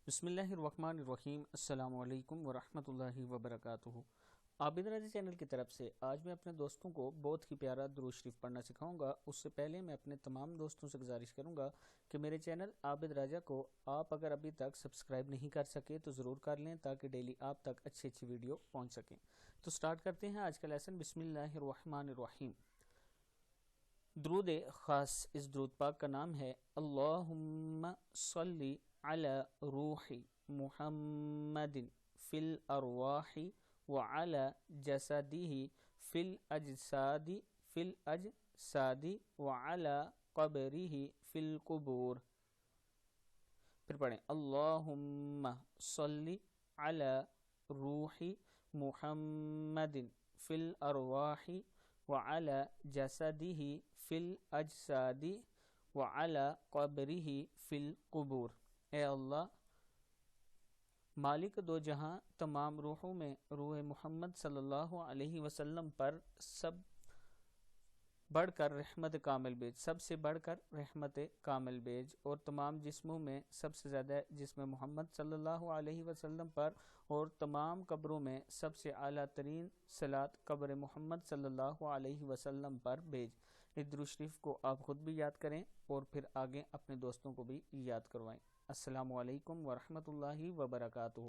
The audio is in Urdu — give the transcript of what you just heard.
بسم اللہ الرحمن الرحیم۔ السلام علیکم ورحمۃ اللہ وبرکاتہ۔ عابد رضی چینل کی طرف سے آج میں اپنے دوستوں کو بہت ہی پیارا درود شریف پڑھنا سکھاؤں گا۔ اس سے پہلے میں اپنے تمام دوستوں سے گزارش کروں گا کہ میرے چینل عابد راجہ کو آپ اگر ابھی تک سبسکرائب نہیں کر سکے تو ضرور کر لیں تاکہ ڈیلی آپ تک اچھی ویڈیو پہنچ سکیں۔ تو سٹارٹ کرتے ہیں آج کا لیسن۔ بسم اللہ الرحمن الرحیم۔ درود خاص اس درود پاک کا نام ہے اللہم صلی علی روح محمد فی الارواح وعلی جسدہ فی الاجساد وعلی قبرہ فی القبور۔ پھر پڑھیں اللہم صلی علی روح محمد فی الارواح وعلی جسدہ فی الاجساد وعلی قبرہ فی القبور۔ اے اللہ مالک دو جہاں، تمام روحوں میں روح محمد صلی اللہ علیہ وسلم پر سب بڑھ کر رحمت کامل بیج، سب سے بڑھ کر رحمت کامل بیج، اور تمام جسموں میں سب سے زیادہ جسم محمد صلی اللہ علیہ وسلم پر، اور تمام قبروں میں سب سے اعلیٰ ترین صلاۃ قبر محمد صلی اللہ علیہ وسلم پر بیج۔ اس درود شریف کو آپ خود بھی یاد کریں اور پھر آگے اپنے دوستوں کو بھی یاد کروائیں۔ السلام علیکم ورحمۃ اللہ وبرکاتہ۔